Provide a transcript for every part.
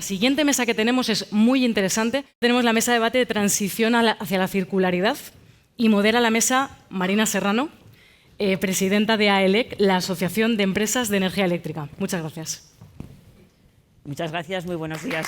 siguiente mesa que tenemos es muy interesante. Tenemos la mesa de debate de transición hacia la circularidad y modera la mesa Marina Serrano, presidenta de AELEC, la Asociación de Empresas de Energía Eléctrica. Muchas gracias. Muchas gracias, muy buenos días.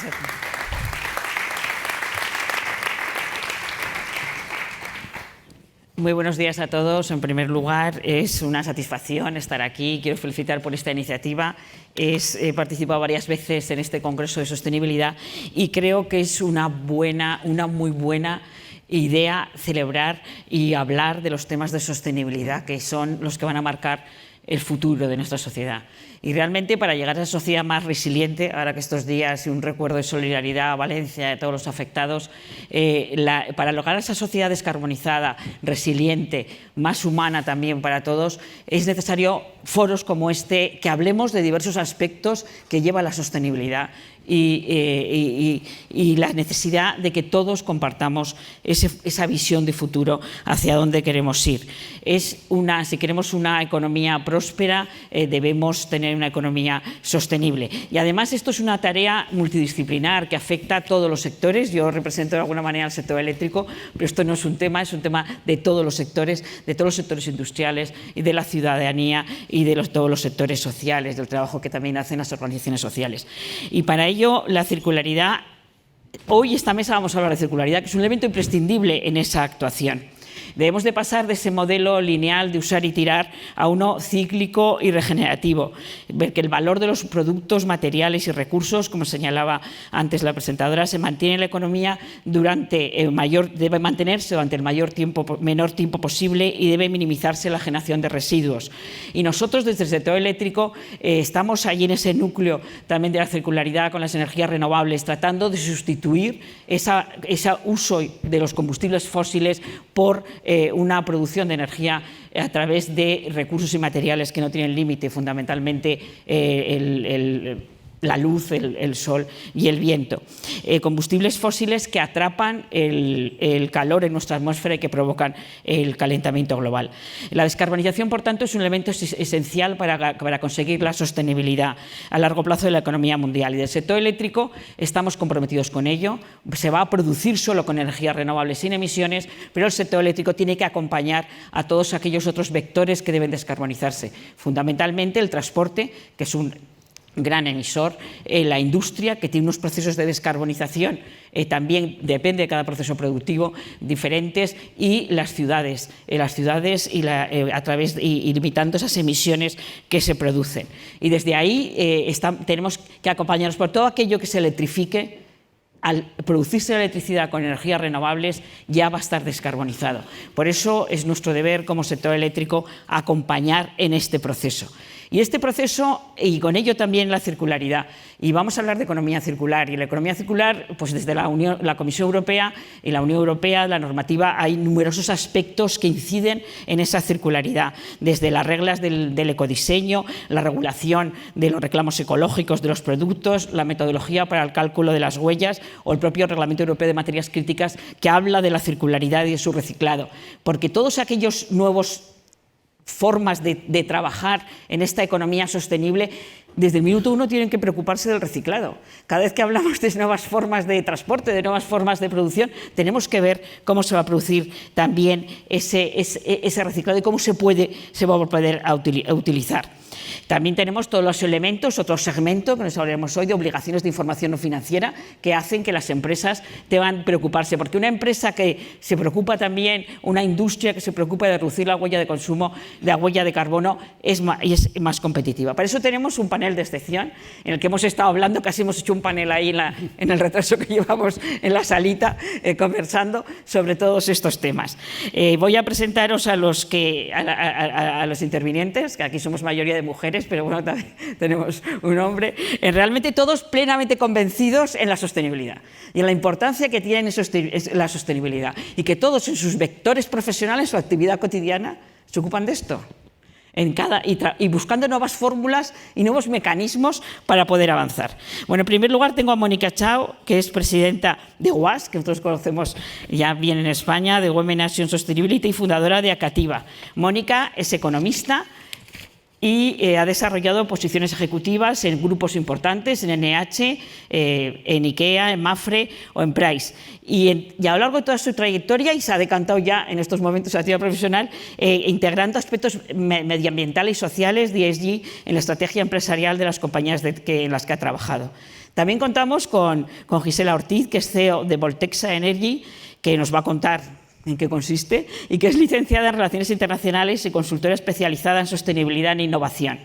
Muy buenos días a todos. En primer lugar, es una satisfacción estar aquí. Quiero felicitar por esta iniciativa. He participado varias veces en este Congreso de Sostenibilidad y creo que es una muy buena idea celebrar y hablar de los temas de sostenibilidad, que son los que van a marcar el futuro de nuestra sociedad. Y realmente para llegar a esa sociedad más resiliente, ahora que estos días y un recuerdo de solidaridad a Valencia, de todos los afectados, para lograr esa sociedad descarbonizada, resiliente, más humana también para todos, es necesario foros como este, que hablemos de diversos aspectos que lleva la sostenibilidad y la necesidad de que todos compartamos esa visión de futuro hacia dónde queremos ir. Si queremos una economía próspera, debemos tener una economía sostenible. Y además esto es una tarea multidisciplinar que afecta a todos los sectores. Yo represento de alguna manera el sector eléctrico, pero esto no es un tema, es un tema de todos los sectores industriales y de la ciudadanía y de todos los sectores sociales, del trabajo que también hacen las organizaciones sociales. Y para ello, la circularidad, hoy esta mesa vamos a hablar de circularidad, que es un elemento imprescindible en esa actuación. Debemos de pasar de ese modelo lineal de usar y tirar a uno cíclico y regenerativo, ver que el valor de los productos, materiales y recursos, como señalaba antes la presentadora, se mantiene en la economía debe mantenerse durante el menor tiempo posible y debe minimizarse la generación de residuos. Y nosotros desde el sector eléctrico estamos allí en ese núcleo también de la circularidad con las energías renovables, tratando de sustituir ese uso de los combustibles fósiles por una producción de energía a través de recursos y materiales que no tienen límite, fundamentalmente la luz, el sol y el viento. Combustibles fósiles que atrapan el calor en nuestra atmósfera y que provocan el calentamiento global. La descarbonización, por tanto, es un elemento esencial para conseguir la sostenibilidad a largo plazo de la economía mundial. Y del sector eléctrico estamos comprometidos con ello. Se va a producir solo con energías renovables sin emisiones, pero el sector eléctrico tiene que acompañar a todos aquellos otros vectores que deben descarbonizarse. Fundamentalmente el transporte, que es un gran emisor, la industria, que tiene unos procesos de descarbonización, también depende de cada proceso productivo diferentes, y las ciudades y limitando esas emisiones que se producen. Y desde ahí tenemos que acompañarnos por todo aquello que se electrifique. Al producirse la electricidad con energías renovables ya va a estar descarbonizado. Por eso es nuestro deber como sector eléctrico acompañar en este proceso. Y este proceso, y con ello también la circularidad. Y vamos a hablar de economía circular. Y la economía circular, pues desde la Comisión Europea y la Unión Europea, la normativa, hay numerosos aspectos que inciden en esa circularidad. Desde las reglas del ecodiseño, la regulación de los reclamos ecológicos de los productos, la metodología para el cálculo de las huellas o el propio Reglamento Europeo de Materias Críticas, que habla de la circularidad y de su reciclado. Porque todos aquellos nuevos formas de trabajar en esta economía sostenible, desde el minuto uno tienen que preocuparse del reciclado. Cada vez que hablamos de nuevas formas de transporte, de nuevas formas de producción, tenemos que ver cómo se va a producir también ese reciclado y cómo se va a poder utilizar. También tenemos todos los elementos, otro segmento que nos hablaremos hoy, de obligaciones de información no financiera, que hacen que las empresas deban preocuparse, porque una empresa que se preocupa también, una industria que se preocupa de reducir la huella de consumo, la huella de carbono, es más competitiva. Para eso tenemos un panel de excepción en el que hemos estado hablando, casi hemos hecho un panel ahí en el retraso que llevamos en la salita, conversando sobre todos estos temas. Voy a presentaros a los intervinientes, que aquí somos mayoría de mujeres, pero bueno, también tenemos un hombre, realmente todos plenamente convencidos en la sostenibilidad y en la importancia que tiene la sostenibilidad, y que todos en sus vectores profesionales, su actividad cotidiana, se ocupan de esto. Y buscando nuevas fórmulas y nuevos mecanismos para poder avanzar. Bueno, en primer lugar tengo a Mónica Chao, que es presidenta de WAS, que nosotros conocemos ya bien en España, de Women Action Sustainability, y fundadora de Acativa. Mónica es economista, y ha desarrollado posiciones ejecutivas en grupos importantes, en NH, en IKEA, en Mapfre o en Price. Y a lo largo de toda su trayectoria, y se ha decantado ya en estos momentos de actividad profesional, integrando aspectos medioambientales y sociales de ESG en la estrategia empresarial de las compañías en las que ha trabajado. También contamos con Gisela Ortiz, que es CEO de Voltexa Energy, que nos va a contar en qué consiste, y que es licenciada en Relaciones Internacionales y consultora especializada en sostenibilidad e innovación.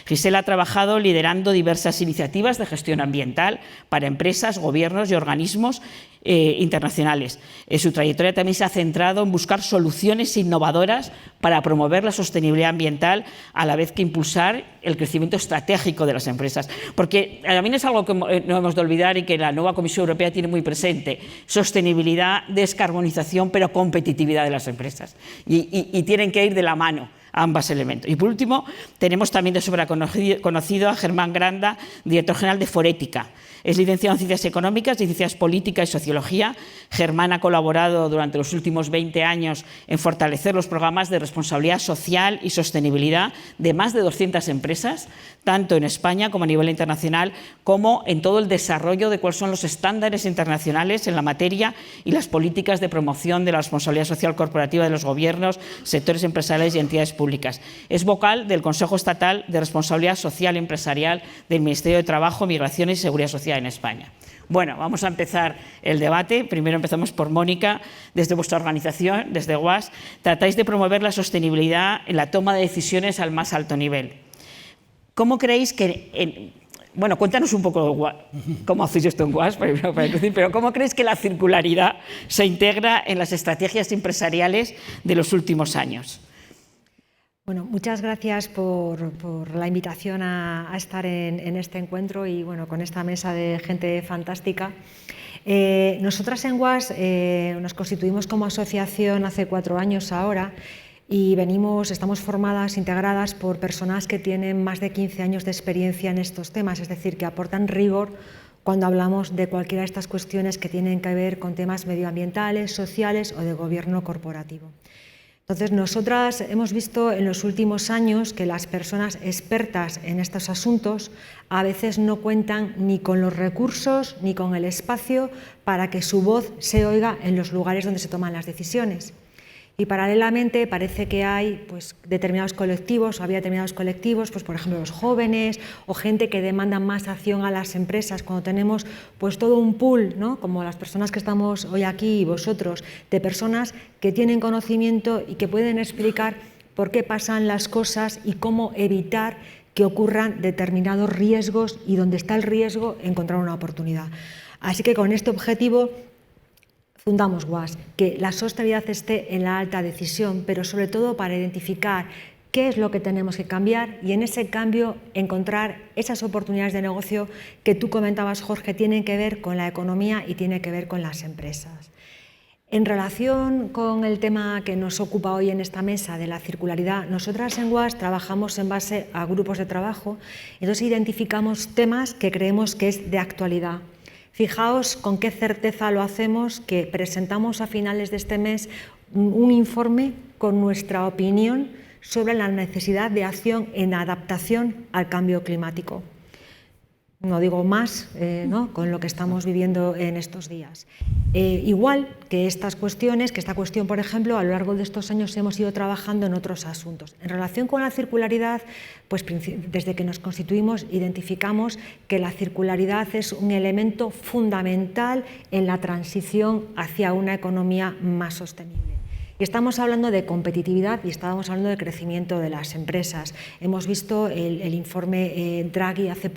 Gisela ha trabajado liderando diversas iniciativas de gestión ambiental para empresas, gobiernos y organismos internacionales. Su trayectoria también se ha centrado en buscar soluciones innovadoras para promover la sostenibilidad ambiental, a la vez que impulsar el crecimiento estratégico de las empresas. Porque también es algo que no hemos de olvidar y que la nueva Comisión Europea tiene muy presente: sostenibilidad, descarbonización, pero competitividad de las empresas. Y tienen que ir de la mano ambos elementos. Y por último, tenemos también de sobra conocido a Germán Granda, director general de Forética. Es licenciado en Ciencias Económicas, Ciencias Políticas y Sociología. Germán ha colaborado durante los últimos 20 años en fortalecer los programas de responsabilidad social y sostenibilidad de más de 200 empresas, tanto en España como a nivel internacional, como en todo el desarrollo de cuáles son los estándares internacionales en la materia y las políticas de promoción de la responsabilidad social corporativa de los gobiernos, sectores empresariales y entidades públicas. Es vocal del Consejo Estatal de Responsabilidad Social Empresarial del Ministerio de Trabajo, Migraciones y Seguridad Social en España. Bueno, vamos a empezar el debate. Primero empezamos por Mónica. Desde vuestra organización, desde UAS, tratáis de promover la sostenibilidad en la toma de decisiones al más alto nivel. ¿Cómo creéis que... Bueno, cuéntanos un poco cómo hacéis esto en UAS, pero ¿cómo creéis que la circularidad se integra en las estrategias empresariales de los últimos años? Bueno, muchas gracias por la invitación a estar en este encuentro y bueno, con esta mesa de gente fantástica. Nosotras en UAS nos constituimos como asociación hace 4 años ahora y estamos formadas, integradas por personas que tienen más de 15 años de experiencia en estos temas, es decir, que aportan rigor cuando hablamos de cualquiera de estas cuestiones que tienen que ver con temas medioambientales, sociales o de gobierno corporativo. Entonces, nosotras hemos visto en los últimos años que las personas expertas en estos asuntos a veces no cuentan ni con los recursos ni con el espacio para que su voz se oiga en los lugares donde se toman las decisiones. Y paralelamente parece que hay determinados colectivos, había determinados colectivos, por ejemplo los jóvenes o gente que demanda más acción a las empresas, cuando tenemos todo un pool, ¿no?, como las personas que estamos hoy aquí y vosotros, de personas que tienen conocimiento y que pueden explicar por qué pasan las cosas y cómo evitar que ocurran determinados riesgos y donde está el riesgo encontrar una oportunidad. Así que con este objetivo fundamos UAS, que la sostenibilidad esté en la alta decisión, pero sobre todo para identificar qué es lo que tenemos que cambiar y en ese cambio encontrar esas oportunidades de negocio que tú comentabas, Jorge, tienen que ver con la economía y tienen que ver con las empresas. En relación con el tema que nos ocupa hoy en esta mesa de la circularidad, nosotras en UAS trabajamos en base a grupos de trabajo, entonces identificamos temas que creemos que es de actualidad. Fijaos con qué certeza lo hacemos, que presentamos a finales de este mes un informe con nuestra opinión sobre la necesidad de acción en adaptación al cambio climático. No digo más, ¿no?, con lo que estamos viviendo en estos días. Igual que estas cuestiones, que esta cuestión, por ejemplo, a lo largo de estos años hemos ido trabajando en otros asuntos. En relación con la circularidad, desde que nos constituimos identificamos que la circularidad es un elemento fundamental en la transición hacia una economía más sostenible. Y estamos hablando de competitividad y estábamos hablando de crecimiento de las empresas. Hemos visto el informe Draghi hace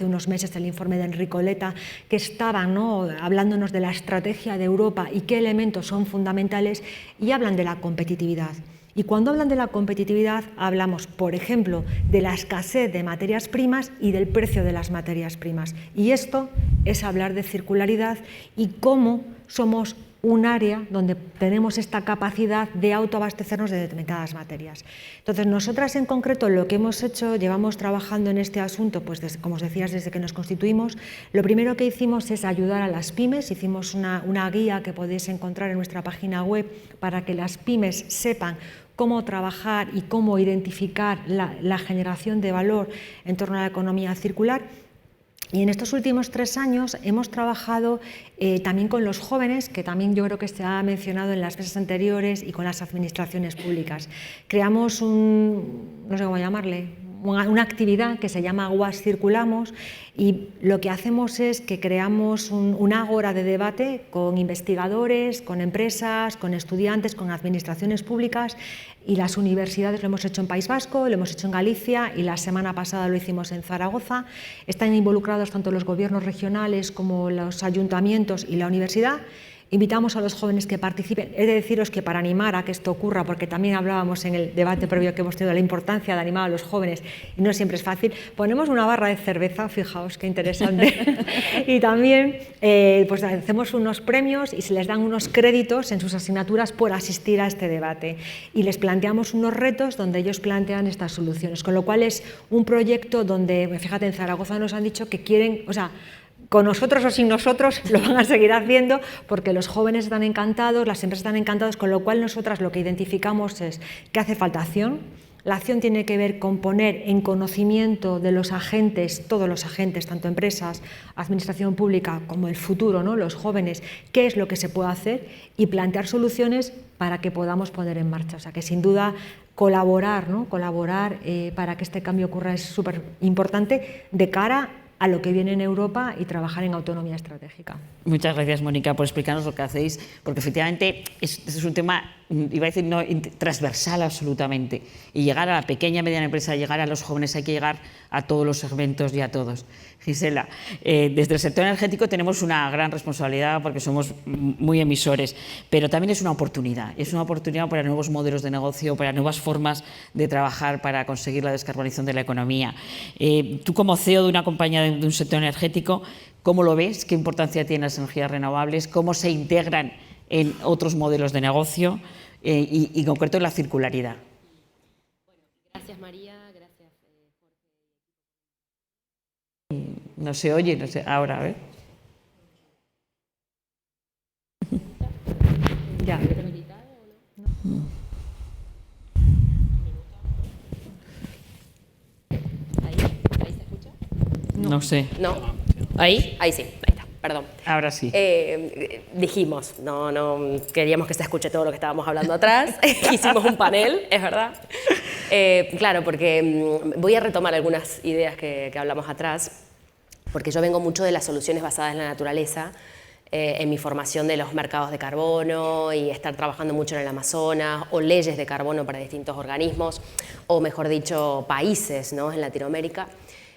unos meses, el informe de Enrico Letta, que estaban, ¿no?, hablándonos de la estrategia de Europa y qué elementos son fundamentales, y hablan de la competitividad. Y cuando hablan de la competitividad hablamos, por ejemplo, de la escasez de materias primas y del precio de las materias primas. Y esto es hablar de circularidad y cómo somos un área donde tenemos esta capacidad de autoabastecernos de determinadas materias. Entonces, nosotras en concreto lo que hemos hecho, llevamos trabajando en este asunto, como os decías, desde que nos constituimos. Lo primero que hicimos es ayudar a las pymes, hicimos una guía que podéis encontrar en nuestra página web para que las pymes sepan cómo trabajar y cómo identificar la generación de valor en torno a la economía circular. Y en estos últimos 3 años hemos trabajado también con los jóvenes, que también yo creo que se ha mencionado en las mesas anteriores, y con las administraciones públicas. Creamos no sé cómo llamarle, una actividad que se llama Aguas Circulamos, y lo que hacemos es que creamos un ágora de debate con investigadores, con empresas, con estudiantes, con administraciones públicas y las universidades. Lo hemos hecho en País Vasco, lo hemos hecho en Galicia y la semana pasada lo hicimos en Zaragoza. Están involucrados tanto los gobiernos regionales como los ayuntamientos y la universidad. Invitamos a los jóvenes que participen. He de deciros que para animar a que esto ocurra, porque también hablábamos en el debate previo que hemos tenido de la importancia de animar a los jóvenes y no siempre es fácil, ponemos una barra de cerveza, fijaos qué interesante, y también pues hacemos unos premios y se les dan unos créditos en sus asignaturas por asistir a este debate, y les planteamos unos retos donde ellos plantean estas soluciones, con lo cual es un proyecto donde, fíjate, en Zaragoza nos han dicho que quieren, o sea, con nosotros o sin nosotros lo van a seguir haciendo, porque los jóvenes están encantados, las empresas están encantadas, con lo cual nosotras lo que identificamos es que hace falta acción. La acción tiene que ver con poner en conocimiento de los agentes, todos los agentes, tanto empresas, administración pública como el futuro, ¿no?, los jóvenes, qué es lo que se puede hacer y plantear soluciones para que podamos poner en marcha. O sea que sin duda colaborar, ¿no?, colaborar para que este cambio ocurra es súper importante de cara a lo que viene en Europa y trabajar en autonomía estratégica. Muchas gracias, Mónica, por explicarnos lo que hacéis, porque efectivamente es un tema, iba a decir, no, transversal absolutamente, y llegar a la pequeña y mediana empresa, llegar a los jóvenes, hay que llegar a todos los segmentos y a todos. Gisela, desde el sector energético tenemos una gran responsabilidad porque somos muy emisores, pero también es una oportunidad para nuevos modelos de negocio, para nuevas formas de trabajar para conseguir la descarbonización de la economía. Tú, como CEO de una compañía de un sector energético, ¿cómo lo ves? ¿Qué importancia tienen las energías renovables? ¿Cómo se integran en otros modelos de negocio y en concreto en la circularidad? Gracias, María. Gracias, Jorge. No se oye, no sé, ahora, a ver. Ya. ¿Ahí se escucha? No sé. No. ¿Ahí sí, ahí está, perdón. Ahora sí. Dijimos, no queríamos que se escuche todo lo que estábamos hablando atrás. Hicimos un panel, es verdad. Claro, porque voy a retomar algunas ideas que hablamos atrás, porque yo vengo mucho de las soluciones basadas en la naturaleza, en mi formación de los mercados de carbono y estar trabajando mucho en el Amazonas, o leyes de carbono para distintos organismos, o mejor dicho, países, ¿no?, en Latinoamérica.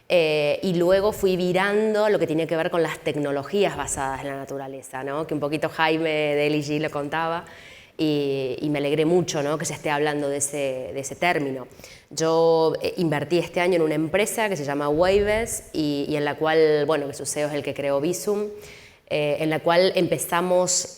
Y luego fui virando lo que tiene que ver con las tecnologías basadas en la naturaleza, ¿no?, que un poquito Jaime de LG lo contaba, y me alegré mucho, ¿no?, que se esté hablando de ese término. Yo invertí este año en una empresa que se llama Waves y en la cual, bueno, que su CEO es el que creó Visum, en la cual empezamos,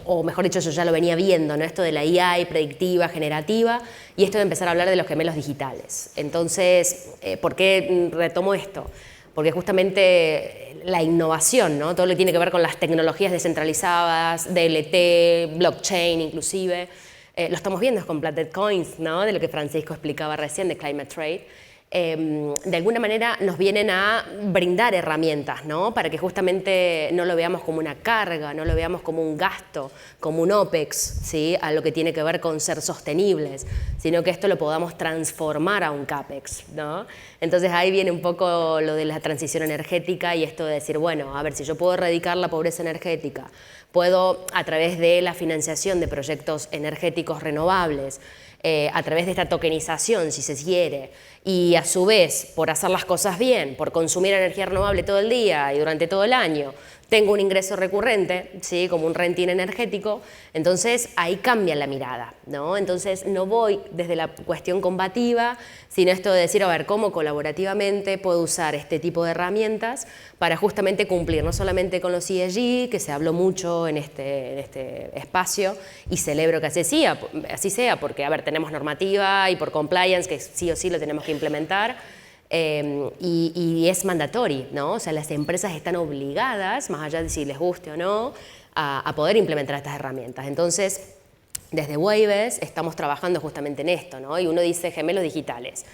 o mejor dicho, yo ya lo venía viendo, ¿no?, esto de la AI predictiva, generativa, y esto de empezar a hablar de los gemelos digitales. Entonces, ¿por qué retomo esto? Porque justamente la innovación, ¿no?, todo lo que tiene que ver con las tecnologías descentralizadas, DLT, blockchain inclusive, lo estamos viendo con Plated Coins, ¿no?, de lo que Francisco explicaba recién de Climate Trade. De alguna manera nos vienen a brindar herramientas, ¿no?, para que justamente no lo veamos como una carga, no lo veamos como un gasto, como un OPEX, ¿sí?, a lo que tiene que ver con ser sostenibles, sino que esto lo podamos transformar a un CAPEX, ¿no? Entonces ahí viene un poco lo de la transición energética y esto de decir, bueno, a ver, si yo puedo erradicar la pobreza energética, puedo a través de la financiación de proyectos energéticos renovables, a través de esta tokenización, si se quiere, y a su vez, por hacer las cosas bien, por consumir energía renovable todo el día y durante todo el año, tengo un ingreso recurrente, ¿sí?, como un renting energético, entonces ahí cambia la mirada, ¿no? Entonces no voy desde la cuestión combativa, sino esto de decir, a ver, cómo colaborativamente puedo usar este tipo de herramientas para justamente cumplir no solamente con los ESG, que se habló mucho en este espacio, y celebro que así sea, porque, a ver, tenemos normativa y por compliance, que sí o sí lo tenemos que implementar, y es mandatorio, ¿no? O sea, las empresas están obligadas, más allá de si les guste o no, a poder implementar estas herramientas. Entonces, desde Waves estamos trabajando justamente en esto, ¿no? Y uno dice gemelos digitales.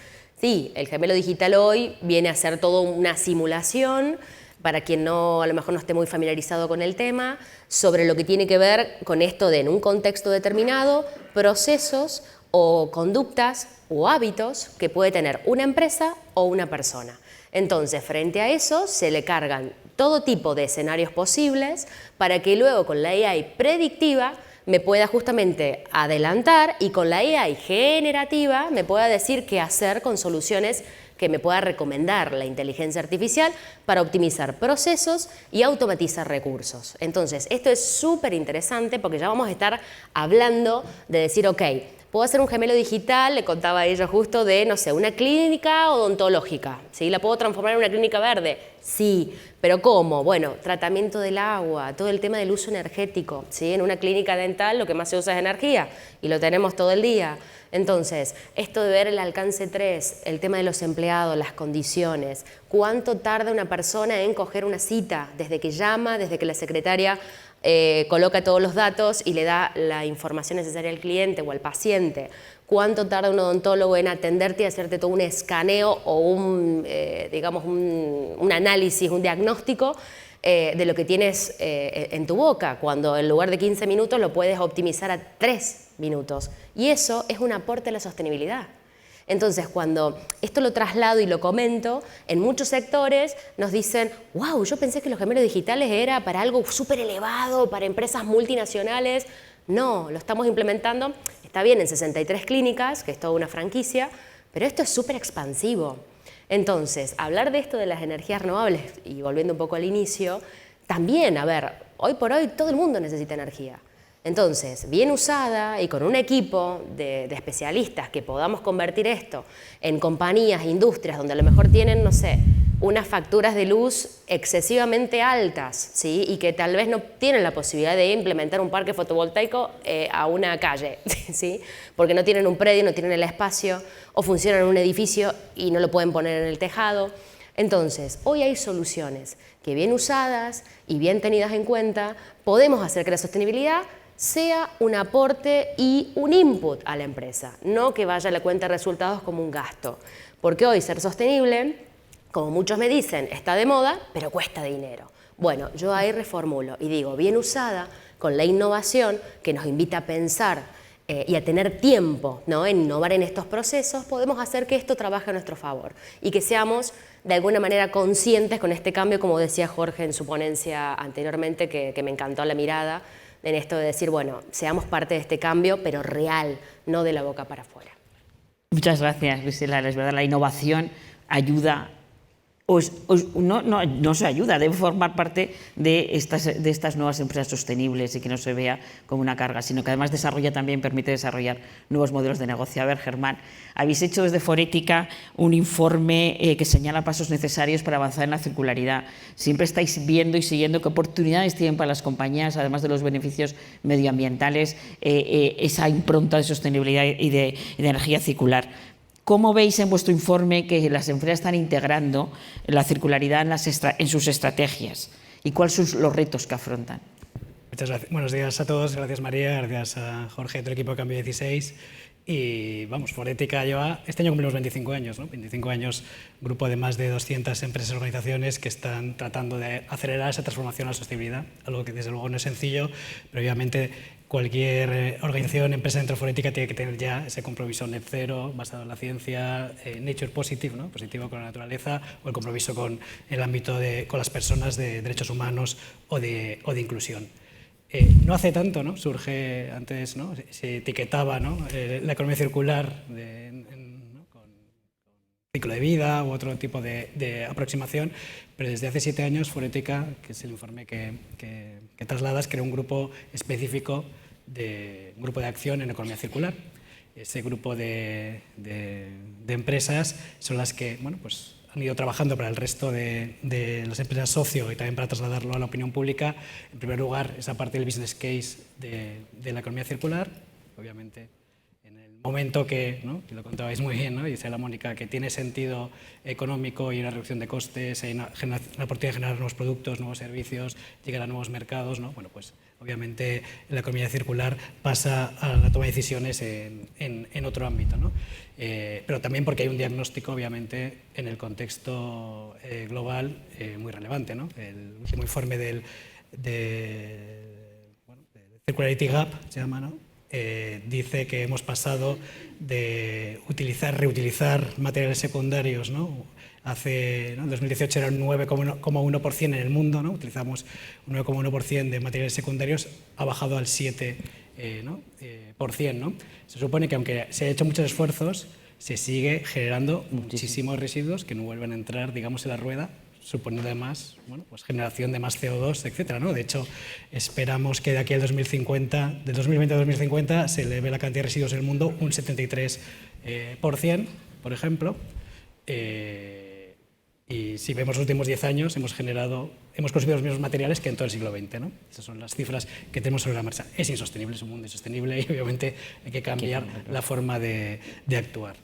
Sí, el gemelo digital hoy viene a ser toda una simulación, para quien no, a lo mejor no esté muy familiarizado con el tema, sobre lo que tiene que ver con esto de, en un contexto determinado, procesos o conductas o hábitos que puede tener una empresa o una persona. Entonces, frente a eso, se le cargan todo tipo de escenarios posibles para que luego con la AI predictiva me pueda justamente adelantar y con la AI generativa me pueda decir qué hacer con soluciones que me pueda recomendar la inteligencia artificial para optimizar procesos y automatizar recursos. Entonces, esto es súper interesante porque ya vamos a estar hablando de decir, ok, puedo hacer un gemelo digital, le contaba a ella justo, de, no sé, una clínica odontológica, ¿sí? ¿La puedo transformar en una clínica verde? Sí, pero ¿cómo? Bueno, tratamiento del agua, todo el tema del uso energético, ¿sí? En una clínica dental lo que más se usa es energía y lo tenemos todo el día. Entonces, esto de ver el alcance 3, el tema de los empleados, las condiciones, cuánto tarda una persona en coger una cita, desde que llama, desde que la secretaria coloca todos los datos y le da la información necesaria al cliente o al paciente, cuánto tarda un odontólogo en atenderte y hacerte todo un escaneo o digamos un análisis, un diagnóstico de lo que tienes en tu boca, cuando en lugar de 15 minutos lo puedes optimizar a 3 minutos. Y eso es un aporte a la sostenibilidad. Entonces, cuando esto lo traslado y lo comento, en muchos sectores nos dicen, wow, yo pensé que los gemelos digitales era para algo súper elevado, para empresas multinacionales. No, lo estamos implementando, está bien en 63 clínicas, que es toda una franquicia, pero esto es súper expansivo. Entonces, hablar de esto de las energías renovables, y volviendo un poco al inicio, también, a ver, hoy por hoy todo el mundo necesita energía. Entonces, bien usada y con un equipo de especialistas que podamos convertir esto en compañías, industrias, donde a lo mejor tienen, no sé, unas facturas de luz excesivamente altas, ¿sí? Y que tal vez no tienen la posibilidad de implementar un parque fotovoltaico a una calle, ¿sí? Porque no tienen un predio, no tienen el espacio, o funcionan en un edificio y no lo pueden poner en el tejado. Entonces, hoy hay soluciones que bien usadas y bien tenidas en cuenta, podemos hacer que la sostenibilidad sea un aporte y un input a la empresa, no que vaya a la cuenta de resultados como un gasto. Porque hoy ser sostenible, como muchos me dicen, está de moda, pero cuesta dinero. Bueno, yo ahí reformulo y digo, bien usada, con la innovación que nos invita a pensar y a tener tiempo, ¿no?, en innovar en estos procesos, podemos hacer que esto trabaje a nuestro favor y que seamos de alguna manera conscientes con este cambio, como decía Jorge en su ponencia anteriormente, que me encantó la mirada, en esto de decir, bueno, seamos parte de este cambio, pero real, no de la boca para afuera. Muchas gracias, Grisela. Es verdad, la innovación ayuda, no se ayuda, debe formar parte de estas nuevas empresas sostenibles y que no se vea como una carga, sino que además permite desarrollar nuevos modelos de negocio. A ver, Germán, habéis hecho desde Forética un informe que señala pasos necesarios para avanzar en la circularidad. Siempre estáis viendo y siguiendo qué oportunidades tienen para las compañías, además de los beneficios medioambientales, esa impronta de sostenibilidad y de energía circular. ¿Cómo veis en vuestro informe que las empresas están integrando la circularidad en sus estrategias? ¿Y cuáles son los retos que afrontan? Muchas gracias. Buenos días a todos. Gracias, María. Gracias a Jorge, tu equipo de Cambio 16. Y vamos, Forética lleva, este año cumplimos 25 años, ¿no? 25 años, grupo de más de 200 empresas y organizaciones que están tratando de acelerar esa transformación a la sostenibilidad, algo que desde luego no es sencillo, pero obviamente cualquier organización, empresa dentro de Forética tiene que tener ya ese compromiso net cero, basado en la ciencia, nature positive, ¿no?, positivo con la naturaleza, o el compromiso con el ámbito con las personas de derechos humanos o de inclusión. No hace tanto, ¿no?, surge antes, ¿no?, se etiquetaba, ¿no?, la economía circular con ciclo de vida u otro tipo de aproximación, pero desde hace 7 años Forética, que es el informe que trasladas, creó un grupo específico, un grupo de acción en economía circular. Ese grupo de empresas son las que, bueno, pues han ido trabajando para el resto de las empresas socio y también para trasladarlo a la opinión pública. En primer lugar, esa parte del business case de la economía circular, obviamente en el momento que, ¿no?, que lo contabais muy bien, ¿no?, y dice la Mónica, que tiene sentido económico y una reducción de costes, hay una oportunidad de generar nuevos productos, nuevos servicios, llegar a nuevos mercados, ¿no? Bueno, pues obviamente la economía circular pasa a la toma de decisiones en otro ámbito, ¿no? Pero también porque hay un diagnóstico, obviamente, en el contexto global muy relevante, ¿no? El último informe del Circularity Gap, se llama, ¿no?, dice que hemos pasado de reutilizar materiales secundarios, ¿no? En 2018 era un 9,1% en el mundo, ¿no? Utilizamos un 9,1% de materiales secundarios, ha bajado al 7%, ¿no? ¿no? Se supone que aunque se han hecho muchos esfuerzos, se sigue generando muchísimos residuos que no vuelven a entrar, digamos, en la rueda, suponiendo además, bueno, pues generación de más CO2, etcétera, ¿no? De hecho, esperamos que de aquí al 2050, del 2020 al 2050, se eleve la cantidad de residuos en el mundo un 73%, por ejemplo. Y si vemos los últimos 10 años, hemos consumido los mismos materiales que en todo el siglo XX, ¿no? Esas son las cifras que tenemos sobre la marcha. Es insostenible, es un mundo insostenible y obviamente hay que cambiar la forma de actuar.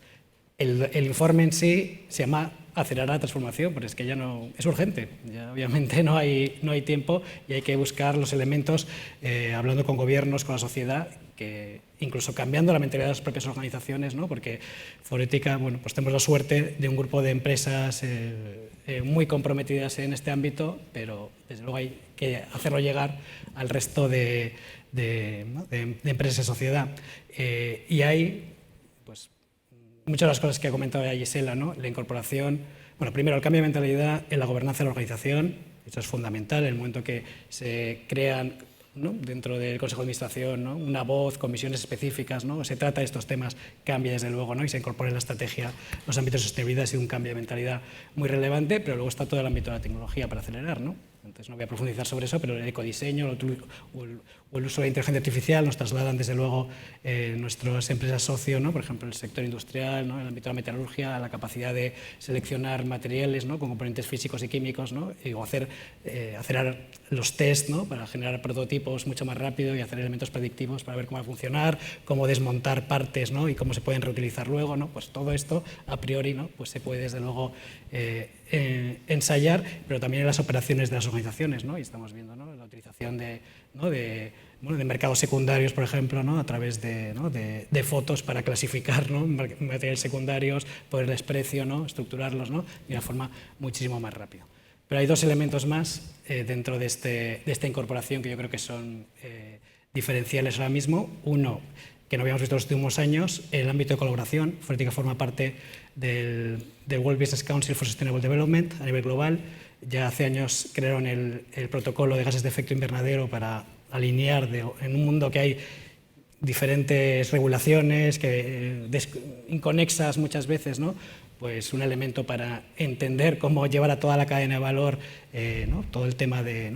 El informe en sí se llama acelerar la transformación, pero es que ya no es urgente, ya obviamente no hay tiempo y hay que buscar los elementos, hablando con gobiernos, con la sociedad, que incluso cambiando la mentalidad de las propias organizaciones, ¿no? Porque Forética, bueno, pues tenemos la suerte de un grupo de empresas muy comprometidas en este ámbito, pero desde luego hay que hacerlo llegar al resto de empresas y sociedad. Y hay, pues, muchas de las cosas que ha comentado ya Gisela, ¿no? La incorporación, bueno, primero el cambio de mentalidad en la gobernanza de la organización, eso es fundamental, en el momento que se crean, ¿no?, dentro del Consejo de Administración, ¿no?, una voz, comisiones específicas, ¿no?, se trata de estos temas, cambia desde luego, ¿no?, y se incorpora en la estrategia los ámbitos de sostenibilidad, ha sido un cambio de mentalidad muy relevante, pero luego está todo el ámbito de la tecnología para acelerar, ¿no? Entonces no voy a profundizar sobre eso, pero el ecodiseño o el uso de la inteligencia artificial nos trasladan desde luego nuestras empresas socio, ¿no?, por ejemplo el sector industrial, ¿no?, el ámbito de la metalurgia, la capacidad de seleccionar materiales, ¿no?, con componentes físicos y químicos, ¿no?, o acelerar los test, ¿no?, para generar prototipos mucho más rápido y hacer elementos predictivos para ver cómo va a funcionar, cómo desmontar partes, ¿no?, y cómo se pueden reutilizar luego, ¿no? Pues todo esto a priori, ¿no?, pues se puede desde luego ensayar, pero también en las operaciones de las organizaciones, ¿no? Y estamos viendo, ¿no?, la utilización de mercados secundarios, por ejemplo, ¿no?, a través de fotos para clasificar, ¿no?, materiales secundarios, ponerles precio, ¿no?, estructurarlos, ¿no?, de una forma muchísimo más rápida. Pero hay dos elementos más dentro de esta incorporación que yo creo que son diferenciales ahora mismo. Uno, que no habíamos visto en los últimos años, el ámbito de colaboración. Forética forma parte del World Business Council for Sustainable Development a nivel global. Ya hace años crearon el protocolo de gases de efecto invernadero para alinear en un mundo que hay diferentes regulaciones inconexas muchas veces, ¿no?, pues un elemento para entender cómo llevar a toda la cadena de valor, ¿no?, todo el tema de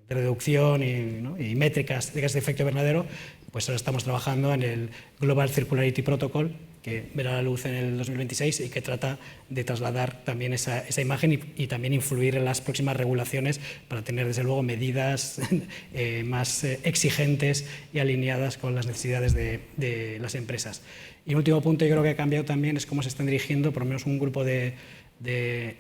reducción y métricas de gases de efecto invernadero. Pues ahora estamos trabajando en el Global Circularity Protocol, que verá la luz en el 2026 y que trata de trasladar también esa imagen y también influir en las próximas regulaciones para tener, desde luego, medidas más exigentes y alineadas con las necesidades de las empresas. Y un último punto, yo creo que ha cambiado también, es cómo se están dirigiendo, por lo menos un grupo de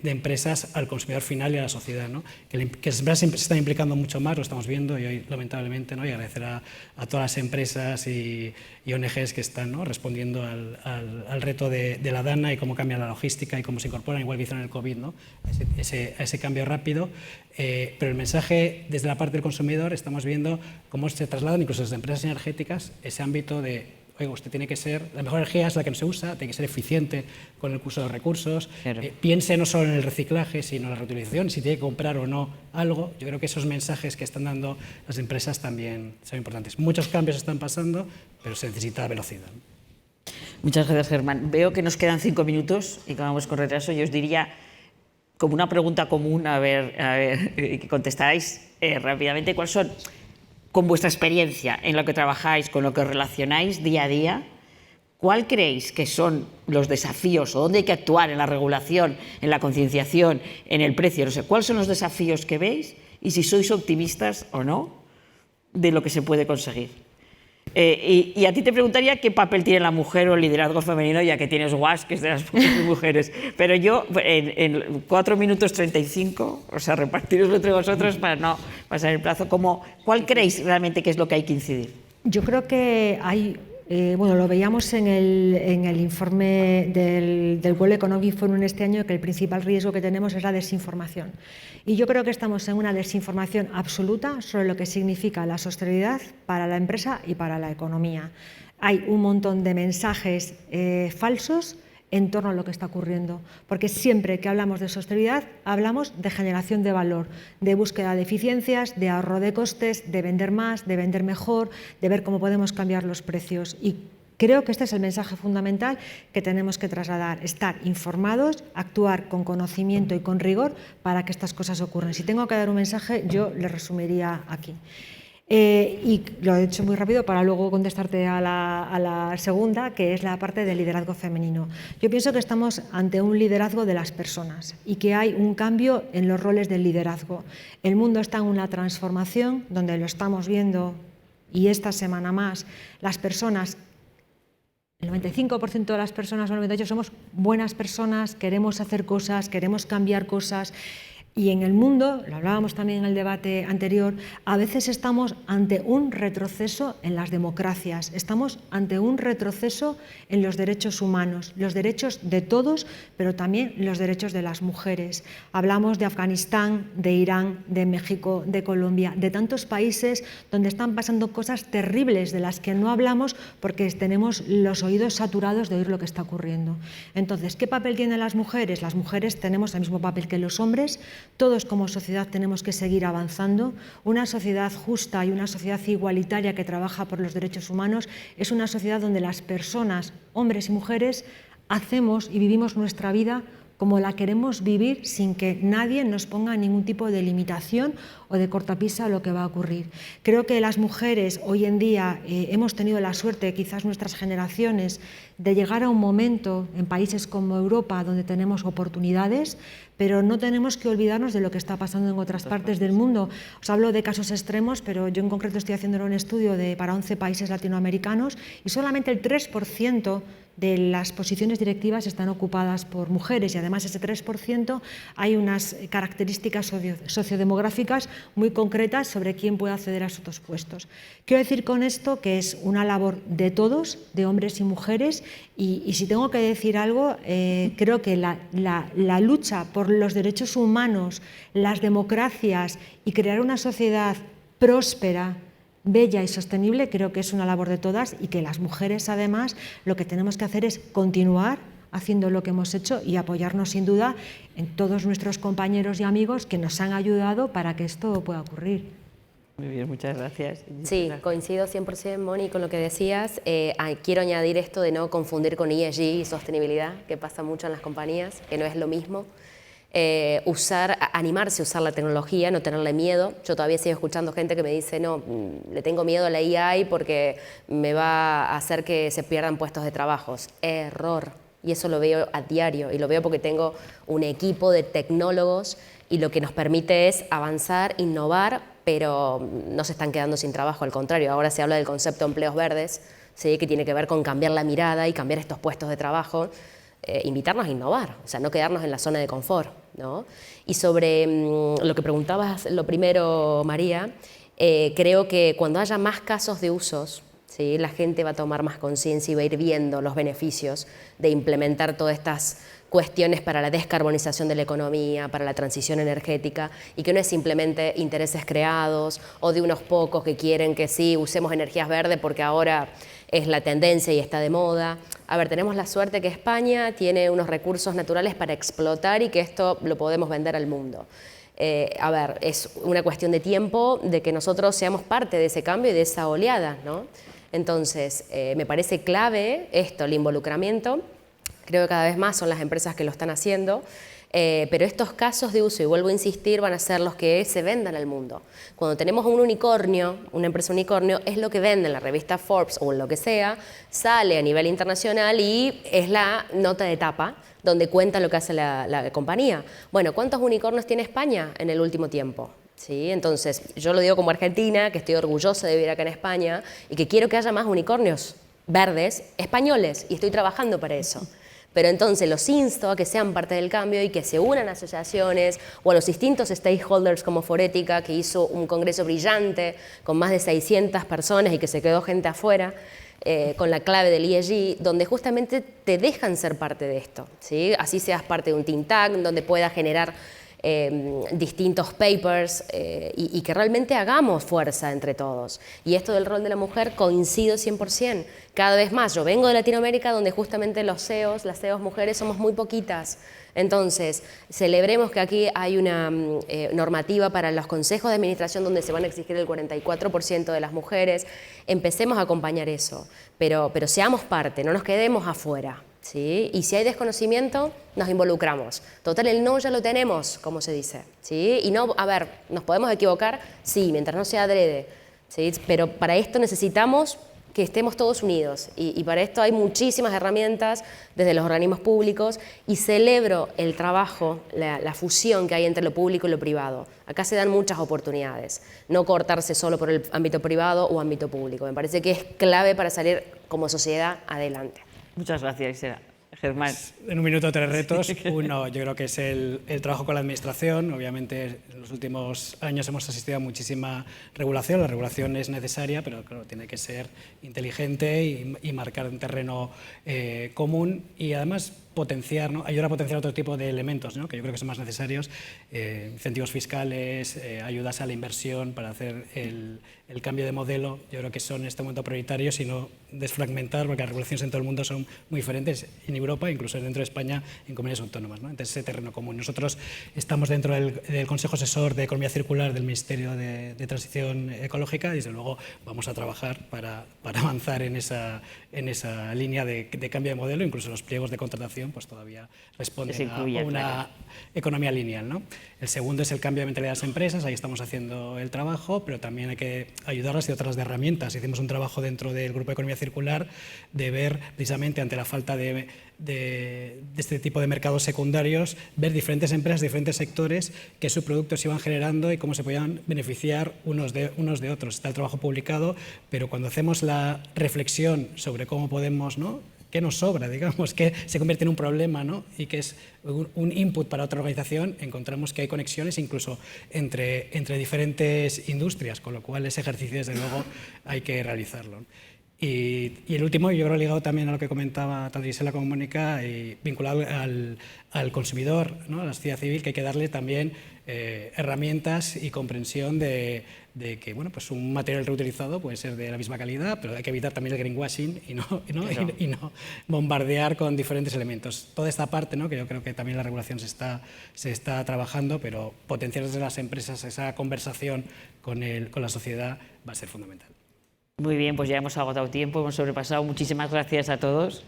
empresas al consumidor final y a la sociedad, ¿no? Que se están implicando mucho más, lo estamos viendo, y hoy lamentablemente, ¿no?, y agradecer a todas las empresas y ONGs que están, ¿no?, respondiendo al reto de la DANA y cómo cambia la logística y cómo se incorporan, igual que hicieron en el COVID, ¿no?, a ese cambio rápido. Pero el mensaje desde la parte del consumidor, estamos viendo cómo se trasladan incluso desde empresas energéticas ese ámbito de: oiga, usted tiene que ser, la mejor energía es la que no se usa, tiene que ser eficiente con el uso de los recursos, claro. Piense no solo en el reciclaje, sino en la reutilización, si tiene que comprar o no algo. Yo creo que esos mensajes que están dando las empresas también son importantes. Muchos cambios están pasando, pero se necesita velocidad. Muchas gracias, Germán. Veo que nos quedan 5 minutos y que vamos con retraso. Yo os diría, como una pregunta común, a ver que contestáis rápidamente, ¿cuáles son, con vuestra experiencia en lo que trabajáis, con lo que os relacionáis día a día, cuál creéis que son los desafíos o dónde hay que actuar en la regulación, en la concienciación, en el precio? No sé, ¿cuáles son los desafíos que veis y si sois optimistas o no de lo que se puede conseguir? Y a ti te preguntaría qué papel tiene la mujer o el liderazgo femenino, ya que tienes WASH, que es de las pocas mujeres. Pero yo, en 4 minutos 35, o sea, repartiroslo entre vosotros para no pasar el plazo, ¿cuál creéis realmente que es lo que hay que incidir? Yo creo que hay... bueno, lo veíamos en el informe del World Economic Forum este año, que el principal riesgo que tenemos es la desinformación. Y yo creo que estamos en una desinformación absoluta sobre lo que significa la sostenibilidad para la empresa y para la economía. Hay un montón de mensajes falsos en torno a lo que está ocurriendo, porque siempre que hablamos de sostenibilidad hablamos de generación de valor, de búsqueda de eficiencias, de ahorro de costes, de vender más, de vender mejor, de ver cómo podemos cambiar los precios. Y creo que este es el mensaje fundamental que tenemos que trasladar, estar informados, actuar con conocimiento y con rigor para que estas cosas ocurran. Si tengo que dar un mensaje, yo le resumiría aquí. Y lo he hecho muy rápido para luego contestarte a la segunda, que es la parte del liderazgo femenino. Yo pienso que estamos ante un liderazgo de las personas y que hay un cambio en los roles del liderazgo. El mundo está en una transformación donde lo estamos viendo, y esta semana más, las personas, el 95% de las personas, o el 98%, somos buenas personas, queremos hacer cosas, queremos cambiar cosas. Y en el mundo, lo hablábamos también en el debate anterior, a veces estamos ante un retroceso en las democracias, estamos ante un retroceso en los derechos humanos, los derechos de todos, pero también los derechos de las mujeres. Hablamos de Afganistán, de Irán, de México, de Colombia, de tantos países donde están pasando cosas terribles de las que no hablamos porque tenemos los oídos saturados de oír lo que está ocurriendo. Entonces, ¿qué papel tienen las mujeres? Las mujeres tenemos el mismo papel que los hombres. Todos como sociedad tenemos que seguir avanzando. Una sociedad justa y una sociedad igualitaria que trabaja por los derechos humanos es una sociedad donde las personas, hombres y mujeres, hacemos y vivimos nuestra vida como la queremos vivir sin que nadie nos ponga ningún tipo de limitación o de cortapisa a lo que va a ocurrir. Creo que las mujeres hoy en día hemos tenido la suerte, quizás nuestras generaciones, de llegar a un momento en países como Europa donde tenemos oportunidades, pero no tenemos que olvidarnos de lo que está pasando en otras partes del mundo. Os hablo de casos extremos, pero yo en concreto estoy haciendo un estudio para 11 países latinoamericanos y solamente el 3% de las posiciones directivas están ocupadas por mujeres y además ese 3% hay unas características sociodemográficas muy concretas sobre quién puede acceder a esos puestos. Quiero decir con esto que es una labor de todos, de hombres y mujeres, y si tengo que decir algo, creo que la lucha por los derechos humanos, las democracias y crear una sociedad próspera, bella y sostenible, creo que es una labor de todas y que las mujeres además lo que tenemos que hacer es continuar haciendo lo que hemos hecho y apoyarnos sin duda en todos nuestros compañeros y amigos que nos han ayudado para que esto pueda ocurrir. Muy bien, muchas gracias. Sí, coincido 100%, Moni, con lo que decías. Quiero añadir esto de no confundir con ESG y sostenibilidad, que pasa mucho en las compañías, que no es lo mismo. Animarse a usar la tecnología, no tenerle miedo. Yo todavía sigo escuchando gente que me dice, no, le tengo miedo a la AI porque me va a hacer que se pierdan puestos de trabajo. Error. Y eso lo veo a diario, y lo veo porque tengo un equipo de tecnólogos y lo que nos permite es avanzar, innovar, pero no se están quedando sin trabajo, al contrario. Ahora se habla del concepto de empleos verdes, ¿sí? Que tiene que ver con cambiar la mirada y cambiar estos puestos de trabajo. Invitarnos a innovar, o sea, no quedarnos en la zona de confort, ¿no? Y sobre lo que preguntabas lo primero, María, creo que cuando haya más casos de usos, ¿sí? La gente va a tomar más conciencia y va a ir viendo los beneficios de implementar todas estas cuestiones para la descarbonización de la economía, para la transición energética, y que no es simplemente intereses creados o de unos pocos que quieren que sí, usemos energías verdes porque ahora es la tendencia y está de moda. A ver, tenemos la suerte que España tiene unos recursos naturales para explotar y que esto lo podemos vender al mundo. A ver, es una cuestión de tiempo de que nosotros seamos parte de ese cambio y de esa oleada, ¿no? Entonces, me parece clave esto, el involucramiento. Creo que cada vez más son las empresas que lo están haciendo. Pero estos casos de uso, y vuelvo a insistir, van a ser los que se vendan al mundo. Cuando tenemos un unicornio, una empresa unicornio, es lo que vende en la revista Forbes o en lo que sea, sale a nivel internacional y es la nota de tapa donde cuenta lo que hace la compañía. Bueno, ¿cuántos unicornios tiene España en el último tiempo? ¿sí? Entonces, yo lo digo como argentina, que estoy orgullosa de vivir acá en España y que quiero que haya más unicornios verdes españoles y estoy trabajando para eso. Pero entonces los insto a que sean parte del cambio y que se unan a asociaciones o a los distintos stakeholders como Forética, que hizo un congreso brillante con más de 600 personas y que se quedó gente afuera, con la clave del ESG, donde justamente te dejan ser parte de esto, ¿sí? Así seas parte de un think tank, donde puedas generar distintos papers y que realmente hagamos fuerza entre todos. Y esto del rol de la mujer coincido 100%. Cada vez más, yo vengo de Latinoamérica donde justamente los CEOs, las CEOs mujeres somos muy poquitas. Entonces, celebremos que aquí hay una normativa para los consejos de administración donde se van a exigir el 44% de las mujeres. Empecemos a acompañar eso, pero seamos parte, no nos quedemos afuera. ¿Sí? Y si hay desconocimiento, nos involucramos. Total, el no ya lo tenemos, como se dice. ¿Sí? Y no, a ver, ¿nos podemos equivocar? Sí, mientras no sea adrede. ¿Sí? Pero para esto necesitamos que estemos todos unidos. Y para esto hay muchísimas herramientas desde los organismos públicos y celebro el trabajo, la fusión que hay entre lo público y lo privado. Acá se dan muchas oportunidades. No cortarse solo por el ámbito privado o ámbito público. Me parece que es clave para salir como sociedad adelante. Muchas gracias, Isela. Germán. En un minuto 3 retos. Uno, yo creo que es el trabajo con la administración. Obviamente, en los últimos años hemos asistido a muchísima regulación. La regulación es necesaria, pero claro, tiene que ser inteligente y marcar un terreno común y además potenciar, ¿no? Ayudar a potenciar otro tipo de elementos, ¿no? Que yo creo que son más necesarios, incentivos fiscales, ayudas a la inversión para hacer el cambio de modelo. Yo creo que son en este momento prioritarios y no desfragmentar, porque las regulaciones en todo el mundo son muy diferentes, en Europa, incluso dentro de España, en comunidades autónomas, ¿no? Entonces, ese terreno común. Nosotros estamos dentro del Consejo Asesor de Economía Circular del Ministerio de Transición Ecológica y, desde luego, vamos a trabajar para avanzar en esa línea de cambio de modelo. Incluso los pliegos de contratación pues todavía responden a una economía lineal, ¿no? El segundo es el cambio de mentalidad de las empresas. Ahí estamos haciendo el trabajo, pero también hay que ayudarlas y otras de herramientas. Hicimos un trabajo dentro del Grupo de Economía Circular de ver, precisamente ante la falta de este tipo de mercados secundarios, ver diferentes empresas, diferentes sectores, qué subproductos se iban generando y cómo se podían beneficiar unos de otros. Está el trabajo publicado, pero cuando hacemos la reflexión sobre cómo podemos, ¿no?, qué nos sobra, digamos, qué se convierte en un problema, ¿no?, y que es un input para otra organización, encontramos que hay conexiones incluso entre diferentes industrias, con lo cual ese ejercicio, desde luego, hay que realizarlo. Y el último, yo creo, ligado también a lo que comentaba tanto Isela como Mónica, y vinculado al consumidor, ¿no?, a la sociedad civil, que hay que darle también herramientas y comprensión de que, bueno, pues un material reutilizado puede ser de la misma calidad, pero hay que evitar también el greenwashing y no bombardear con diferentes elementos. Toda esta parte, ¿no?, que yo creo que también la regulación se está trabajando, pero potenciar desde las empresas esa conversación con la sociedad va a ser fundamental. Muy bien, pues ya hemos agotado tiempo, hemos sobrepasado. Muchísimas gracias a todos.